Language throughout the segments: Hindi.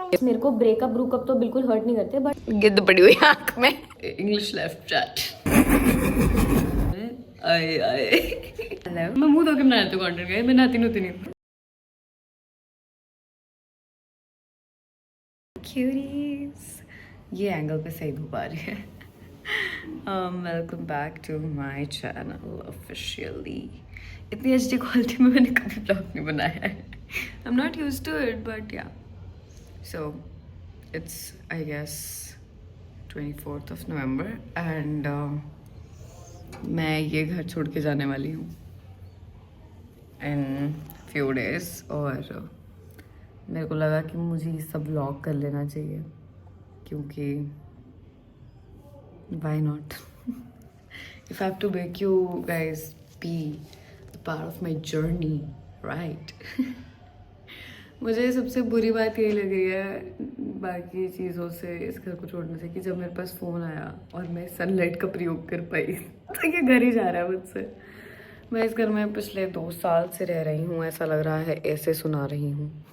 मेरे को ब्रेकअप ब्रूकअप तो बिल्कुल हर्ट नहीं करते, बट गिद्ध पड़ी हुई आंख में। English left chat. आए आए मैं मुंह धो के बना रही कंटेंट का, मैं नहाती नहीं। क्यूरीज, ये एंगल पे सही धूप आ रही है। Welcome back to my channel officially. इतनी एचडी क्वालिटी में मैंने कभी ब्लॉग नहीं बनाया है। I am not used to it, but yeah so it's I guess 24th of November and मैं ये घर छोड़ के जाने वाली हूँ इन फ्यू डेज। और मेरे को लगा कि मुझे ये सब व्लॉग कर लेना चाहिए, क्योंकि why not. If I have to make you guys be the part of my journey, right. मुझे सबसे बुरी बात यही लग रही है बाकी चीज़ों से, इस घर को छोड़ने से, कि जब मेरे पास फ़ोन आया और मैं सनलाइट का प्रयोग कर पाई तो ये घर ही जा रहा है मुझसे। मैं इस घर में पिछले 2 साल से रह रही हूँ, ऐसा लग रहा है ऐसे सुना रही हूँ।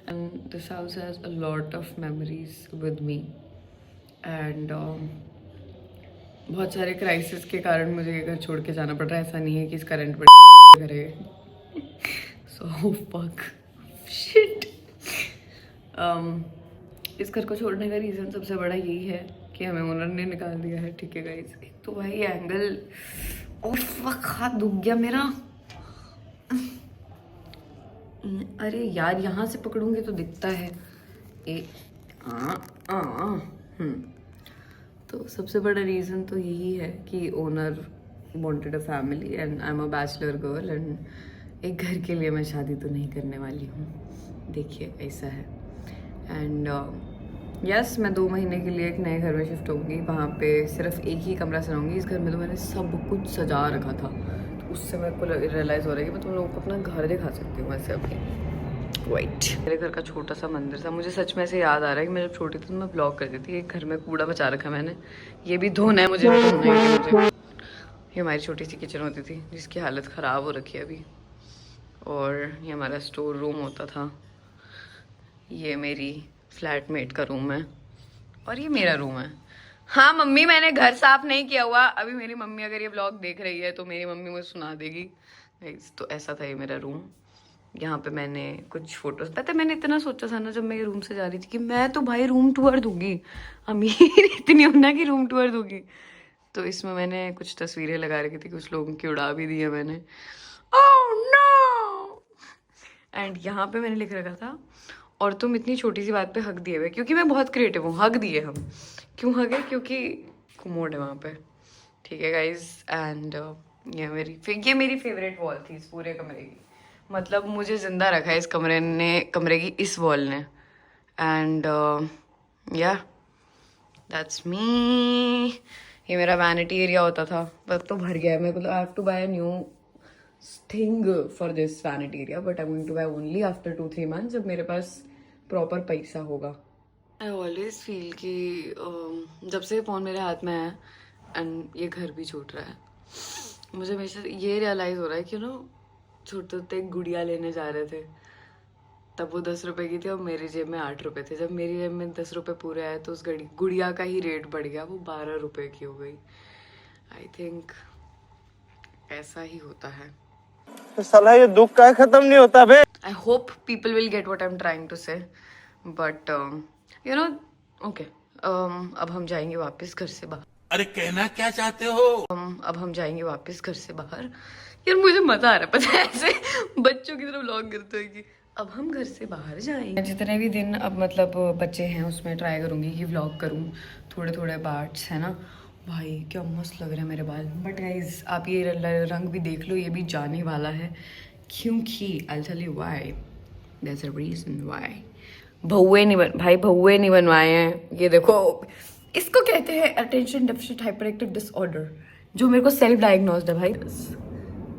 And this house has a lot of memories with me and बहुत सारे क्राइसिस के कारण मुझे ये घर छोड़ के जाना पड़ रहा है। ऐसा नहीं है कि इस करंट पर करे। सो फक शिट। इस घर को छोड़ने का रीज़न सबसे बड़ा यही है कि हमें ओनर ने निकाल दिया है, ठीक है गाइस। एक तो भाई एंगल, ओह फक, हाथ दुख गया मेरा। अरे यार, यहाँ से पकड़ूंगी तो दिखता है। तो सबसे बड़ा रीज़न तो यही है कि owner wanted a family and I am a bachelor girl and एक घर के लिए मैं शादी तो नहीं करने वाली हूँ। देखिए ऐसा है। एंड यस, मैं 2 महीने के लिए एक नए घर में शिफ्ट होंगी। वहाँ पे सिर्फ एक ही कमरा सजाऊंगी। इस घर में तो मैंने सब कुछ सजा रखा था, तो उससे मेरे को रियलाइज़ हो रहा है कि मैं तुम लोगों को अपना घर दिखा सकती हूँ ऐसे अभी। वाइट, मेरे घर का छोटा सा मंदिर था। मुझे सच में से याद आ रहा है कि मैं जब छोटी थी तो मैं ब्लॉग करती थी। एक घर में कूड़ा बचा रखा मैंने, ये भी धोना है मुझे, भी धोना है मुझे। ये हमारी छोटी सी किचन होती थी जिसकी हालत ख़राब हो रखी है अभी। और ये हमारा स्टोर रूम होता था। ये मेरी फ्लैटमेट का रूम है और ये मेरा रूम है। हाँ मम्मी, मैंने घर साफ नहीं किया हुआ अभी। मेरी मम्मी अगर ये ब्लॉग देख रही है तो मेरी मम्मी मुझे सुना देगी। तो ऐसा था ये मेरा रूम। यहाँ पे मैंने कुछ फोटोज, पता है मैंने इतना सोचा था ना जब मैं ये रूम से जा रही थी कि मैं तो भाई रूम टूर दूंगी, अमीर इतनी हूं ना कि रूम टूर दूंगी। तो इसमें मैंने कुछ तस्वीरें लगा रखी थी, कुछ लोगों की उड़ा भी दी है मैंने। Oh no. एंड यहाँ पे मैंने लिख रखा था, और तुम इतनी छोटी सी बात पे हक दिए हुए, क्योंकि मैं बहुत क्रिएटिव हूँ। हक दिए हम, क्यों हक है? क्योंकि कुमोड है वहाँ पे, ठीक है गाइज। एंड ये मेरी फेवरेट वॉल थी इस पूरे कमरे की। मतलब मुझे जिंदा रखा है इस कमरे की इस वॉल ने। एंड या दैट्स मी। ये मेरा वैनिटी एरिया होता था, अब तो भर गया है। मेरे को I have to buy a new thing for this vanity area, but I am going to buy only after 2-3 months, जब मेरे पास प्रॉपर पैसा होगा। आई ऑलवेज फील कि जब से फ़ोन मेरे हाथ में है एंड ये घर भी छूट रहा है, मुझे हमेशा ये रियलाइज़ हो रहा है कि छोटे होते एक गुड़िया लेने जा रहे थे, तब वो 10 रुपए की थी और मेरी जेब में 8 रुपए थे। जब मेरी जेब में 10 रुपए पूरे आए तो उस गुड़िया का ही रेट बढ़ गया, वो 12 रुपए की हो गई। आई थिंक ऐसा ही होता है। तो साला ये दुख का खत्म नहीं होता बे। I hope people will get what I am trying to say, but you know okay. अब हम जाएंगे वापस घर से बाहर। अरे कहना क्या चाहते हो? अब हम जाएंगे वापस घर से बाहर। यार मुझे मजा आ रहा है, पता है ऐसे बच्चों की तरह व्लॉग करते हैं कि अब हम घर से बाहर जाएंगे। जितने भी दिन अब मतलब बच्चे हैं उसमें ट्राई करूंगी कि व्लॉग करूं, थोड़े थोड़े पार्ट्स है ना। भाई क्या मस्त लग रहा है मेरे बाल। बट गाइज आप ये रंग भी देख लो, ये भी जाने वाला है, क्योंकि I tell you why, there is a reason why. भौवे नहीं बनवाए हैं। ये देखो, इसको कहते हैं attention deficit hyperactive disorder, जो मेरे को सेल्फ डायग्नोस्ड है भाई।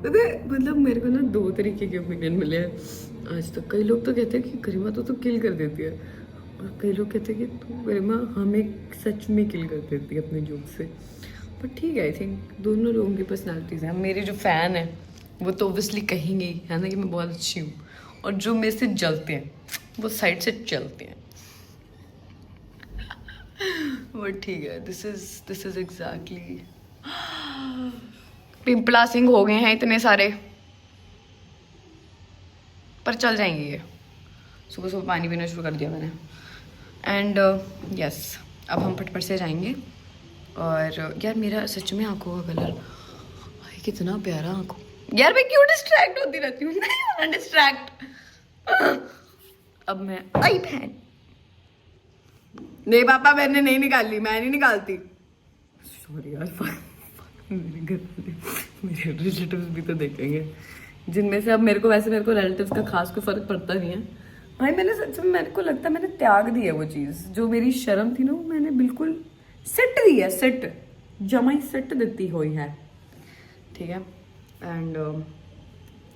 मतलब मेरे को ना 2 तरीके के ओपिनियन मिले हैं आज तक। कई लोग तो कहते हैं कि गरिमा तो किल कर देती है, और कई लोग कहते हैं कि तू गरिमा हमें सच में किल कर देती है अपने जोक से। बट ठीक है, आई थिंक दोनों लोगों की पर्सनैलिटीज़ हैं। मेरे जो फ़ैन हैं वो तो ऑब्वियसली कहेंगे है ना कि मैं बहुत अच्छी हूँ, और जो मेरे से जलते हैं वो साइड से चलते हैं। वो ठीक है। This is exactly. पिंपलासिंग हो गए हैं इतने सारे, पर चल जाएंगे ये। सुबह सुबह पानी पीना शुरू कर दिया मैंने। एंड यस, अब हम फटफट से जाएंगे। और यार मेरा सच में आंखों का कलर कितना प्यारा आंखों। यार मैं क्यों डिस्ट्रैक्ट होती रहती हूँ, नहीं होना डिस्ट्रैक्ट। अब मैं आई बहन, नहीं पापा मैंने नहीं निकाली, मैं नहीं निकालती। सॉरी यार, मेरे घर वाले, मेरे रिलेटिव्स भी तो देखेंगे, जिनमें से अब मेरे को रिलेटिव्स का खास कोई फर्क पड़ता नहीं है। भाई मैंने सच में, मेरे को लगता है मैंने त्याग दी है वो चीज़, जो मेरी शर्म थी ना, वो मैंने बिल्कुल सेट दी है, सेट जमाई सेट देती हुई है, ठीक है। एंड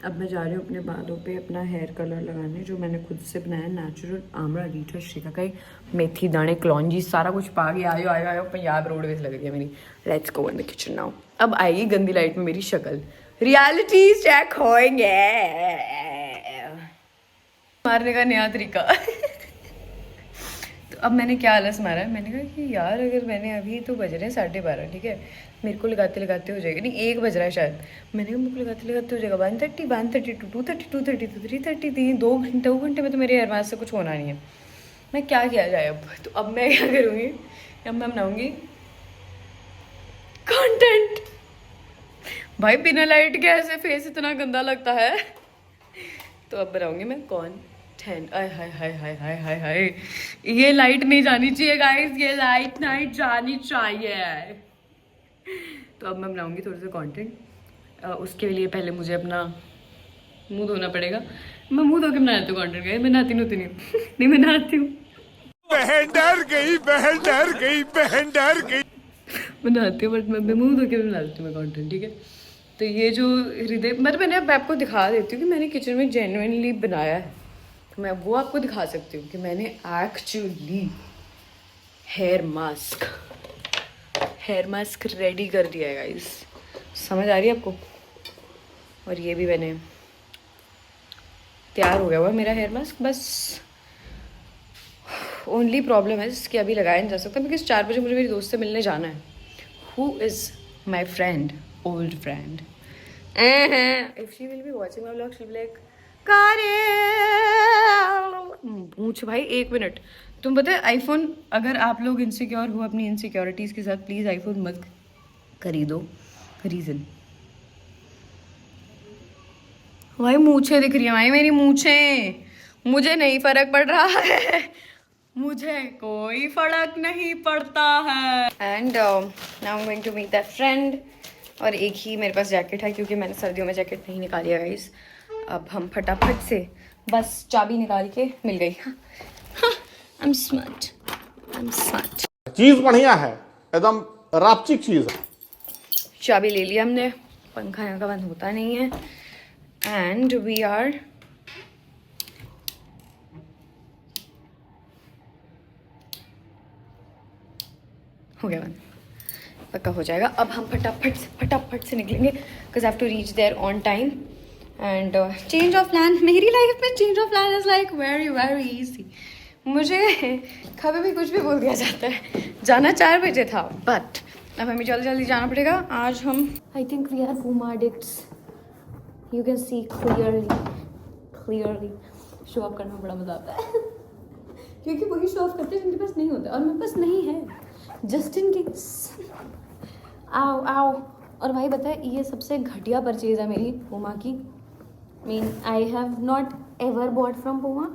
अब मैं जा रही हूँ अपने बालों पे अपना हेयर कलर लगाने, जो मैंने खुद से बनाया, नेचुरल आमड़ा रीठा शिकाकाई मेथी दाने क्लॉन्जी सारा कुछ पा के आयो आयो आयो पंजाब रोडवेज लग रही है मेरी। Let's go in the kitchen now. अब आएगी गंदी लाइट में मेरी शक्ल, रियलिटी चेक होएंगे, मारने का नया तरीका। तो अब मैंने क्या आलस मारा है, मैंने कहा कि यार अगर मैंने अभी तो बज रहे हैं 12:30, ठीक है, मेरे को लगाते लगाते हो जाएगा, नहीं 1 बज रहा है शायद, मैंने कहा मेरे को लगाते लगाते हो जाएगा 1:30, 1:32, 2:30, 2:30, 3:30, 2 घंटे में तो मेरे हेयर मास्क से कुछ होना नहीं है। मैं क्या किया जाए अब। तो अब मैं क्या करूँगी, अब मैं बनाऊँगी कंटेंट। भाई बिना लाइट के ऐसे फेस इतना गंदा लगता है। तो अब बनाऊँगी मैं कंटेंट। आय हाय हाय हाय हाय हाय हाय, ये लाइट नहीं जानी चाहिए गाइस, ये लाइट नहीं जानी चाहिए। तो अब मैं बनाऊंगी थोड़ा सा कंटेंट। उसके लिए पहले मुझे अपना मुंह धोना पड़ेगा। मैं मुंह धो के बना लेती हूँ कंटेंट गाइस, मैं नहाती नहीं नहीं मैं नहाती हूँ। बहन डर गई, बहन डर गई, बहन डर गई। मैं नहाती हूँ बट मैं मुंह धो के बना लेती हूँ मैं कंटेंट, ठीक है। तो ये जो हृदय, मैंने अब आपको दिखा देती हूँ कि मैंने किचन में जेन्युइनली बनाया है, तो मैं वो आपको दिखा सकती हूँ कि मैंने एक्चुअली हेयर मास्क रेडी कर दिया है गाइस। समझ आ रही है आपको। और ये भी मैंने तैयार हो गया हुआ मेरा हेयर मास्क। बस ओनली प्रॉब्लम है कि अभी लगाया नहीं जा सकता, बिकॉज 4 बजे मुझे मेरी दोस्त से मिलने जाना है, who is my friend, old friend. If she will be watching my vlog she will like पूछ भाई 1 मिनट। तुम पता है आईफोन, अगर आप लोग इनसिक्योर हो अपनी इनसिक्योरिटीज़ के साथ, प्लीज़ आईफोन मत खरीदो। रीज़न, भाई मूछें दिख रही है भाई, मेरी मूछें, मुझे नहीं फर्क पड़ रहा है, मुझे कोई फर्क नहीं पड़ता है। And now I am going to meet that friend. और एक ही मेरे पास जैकेट है, क्योंकि मैंने सर्दियों में जैकेट नहीं निकाली है गाइस। अब हम फटाफट से बस चाबी निकाल के मिल गई। I am smart, I am smart. चीज बढ़िया है, एकदम रापचिक चीज है। चाबी ले लिया हमने, पंखा यहाँ का बंद होता नहीं है। एंड वी आर हो गया बंद, पक्का हो जाएगा। अब हम फटाफट से निकलेंगे, because I have to reach there on time. And change of plan, मेरी लाइफ में change of plan is like very very easy. मुझे कभी भी कुछ भी बोल दिया जाता है। जाना 4 बजे था, बट अब हमें जल्दी जल्दी जाना पड़ेगा। आज हम I think we are Puma addicts, you can see clearly. Show off करने में बड़ा मजा आता है क्योंकि वही शो ऑफ करते हैं जिनके पास नहीं होता, और मेरे पास नहीं है, जस्ट इन केस। आओ। और भाई बताए, ये सबसे घटिया परचेज है मेरी Puma की। Mean I have not ever bought from Puma।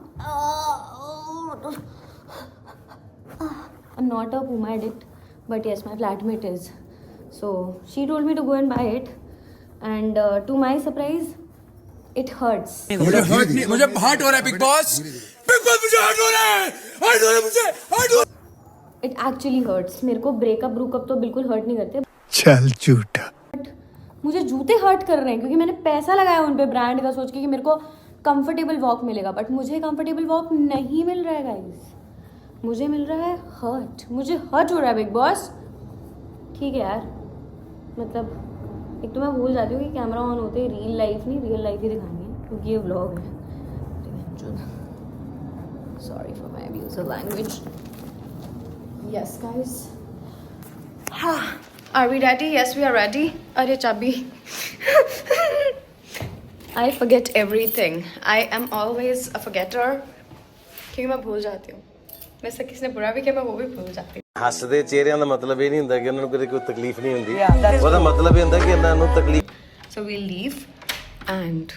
I'm not a Puma addict, but yes, my flatmate is. So she told me to go and buy it, and to my surprise, it hurts. मुझे हर्ट नहीं, मुझे हर्ट हो रहा है बिग बॉस, मुझे हर्ट हो रहा है, मुझे। It actually hurts. मेरे को ब्रेकअप तो बिल्कुल हर्ट नहीं करते, चल झूठा। बट मुझे जूते हर्ट कर रहे हैं, क्योंकि मैंने पैसा लगाया उन पे ब्रांड का, सोच के कि मेरे को कंफर्टेबल वॉक मिलेगा, बट मुझे कंफर्टेबल वॉक नहीं मिल रहा है गाइस। मुझे मिल रहा है हर्ट, मुझे हर्ट हो रहा है बिग बॉस। ठीक है यार, मतलब एक तो मैं भूल जाती हूँ कि कैमरा ऑन होते ही रियल लाइफ ही दिखानी है, क्योंकि ये व्लॉग है। sorry for my abusive language. Yes, guys. Are we ready? Yes, we are ready. Arey chabi. I forget everything. I am always a forgetter. क्योंकि मैं भूल जाती हूँ. वैसे किसी ने बुरा भी किया मैं वो भी भूल जाती हूँ. ਹੱਸਦੇ ਚਿਹਰਿਆਂ ਦਾ ਮਤਲਬ ਇਹ ਨਹੀਂ ਹੁੰਦਾ ਕਿ ਉਹਨਾਂ ਨੂੰ ਕਦੇ ਕੋਈ ਤਕਲੀਫ ਨਹੀਂ ਹੁੰਦੀ ਉਹਦਾ ਮਤਲਬ ਇਹ ਹੁੰਦਾ ਕਿ ਇਹਨਾਂ ਨੂੰ ਤਕਲੀਫ So we'll leave and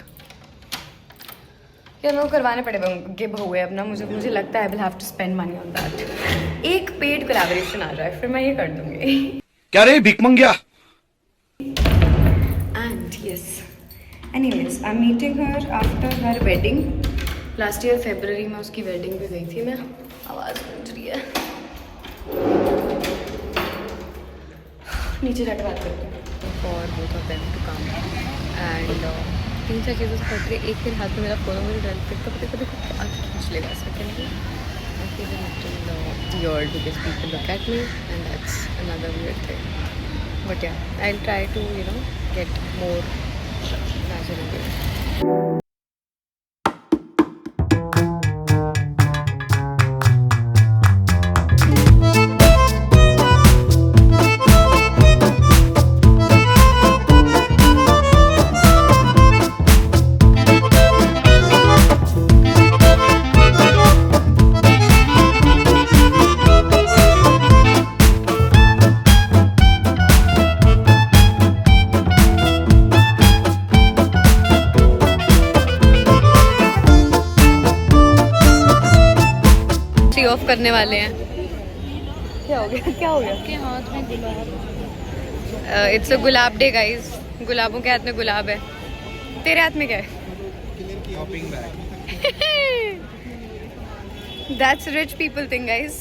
ये लोग करवाने पड़ेंगे बहुए अपना. मुझे लगता है I will have to spend money on that. एक पेड कोलैबोरेशन आ जाए फिर मैं ये कर दूंगी. क्या रे भिख मंगिया? And yes, anyways, I'm meeting her after her wedding. Last year February में उसकी wedding पे गई थी मैं. आवाज़ गूंज रही है. नीचे जाकर बात करते हैं. For both of them to come and 3-4 चीज़ों से पट रही. एक फिर हाथ में मेरा फ़ोन मुझे डर लगता है कभी क्या खींच लेगा secondly. I feel a little weird because people look at me and that's another weird thing. But yeah, I'll try to get more natural way. Off करने वाले हैं. क्या हो गया के हाथ में गुलाब. It's a gulab day guys. गुलाबों के हाथ में गुलाब है. तेरे हाथ में क्या है? That's rich people thing guys.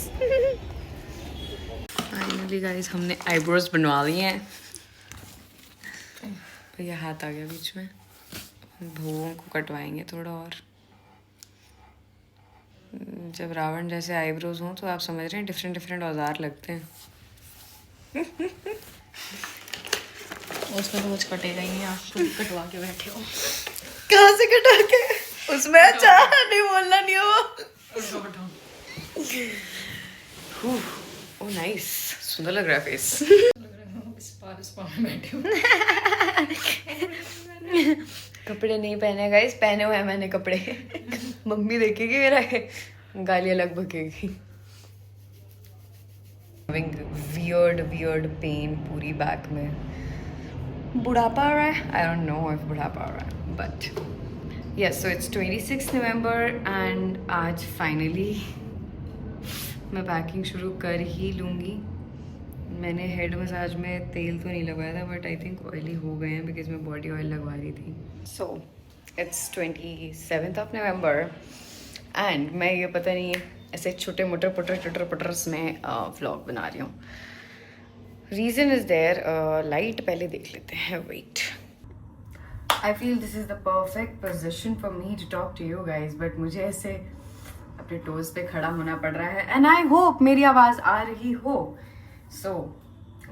Finally guys हमने आईब्रोज बनवा ली हैं. भैया हाथ आ गया बीच में. भुवों को कटवाएंगे थोड़ा और. जब रावण जैसे आईब्रोज हों तो आप समझ रहे हैं डिफरेंट औजार लगते हैं. उसमें तो कुछ कटेगा ही नहीं. आप खुद कटवा के बैठे हो. कहाँ से कटा के? उसमें अच्छा नहीं बोलना नहीं हो. Oh nice. सुंदर लग रहा है फेस. कपड़े नहीं पहने गाइस. पहने हुए हैं मैंने कपड़े. मम्मी देखेगी मेरा गालियाँ लग बकेगी. Having weird pain पूरी बैक में. बुढ़ापा आ रहा है. I don't know if बुढ़ापा आ रहा है but yes, so it's 26 November and आज finally मैं पैकिंग शुरू कर ही लूँगी. मैंने हेड मसाज में तेल तो नहीं लगवाया था बट आई थिंक ऑयली हो गए हैं बिकॉज मैं बॉडी ऑयल लगवा रही थी. So it's 27th of November and मैं ये पता नहीं ऐसे छोटे मोटे पुटर्स में व्लॉग बना रही हूँ. Reason is there. लाइट पहले देख लेते हैं. Wait. I feel this is the perfect position for me to talk to you guys but मुझे ऐसे अपने टोज पे खड़ा होना पड़ रहा है एंड आई होप मेरी आवाज़ आ रही हो. So,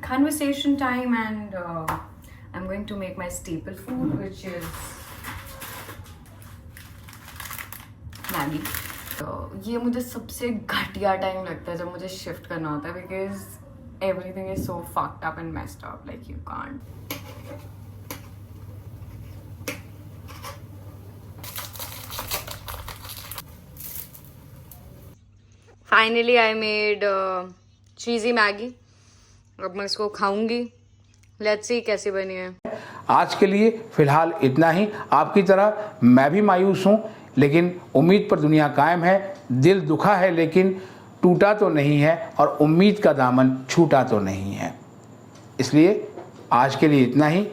conversation time and I'm going to make my staple food which is Maggi. तो ये मुझे सबसे घटिया टाइम लगता है जब मुझे शिफ्ट करना होता है because everything is so fucked up and messed up like you can't. Finally I made cheesy Maggi. अब मैं इसको खाऊंगी. लेट्स सी कैसी बनी है. आज के लिए फिलहाल इतना ही. आपकी तरह मैं भी मायूस हूँ लेकिन उम्मीद पर दुनिया कायम है. दिल दुखा है लेकिन टूटा तो नहीं है और उम्मीद का दामन छूटा तो नहीं है. इसलिए आज के लिए इतना ही.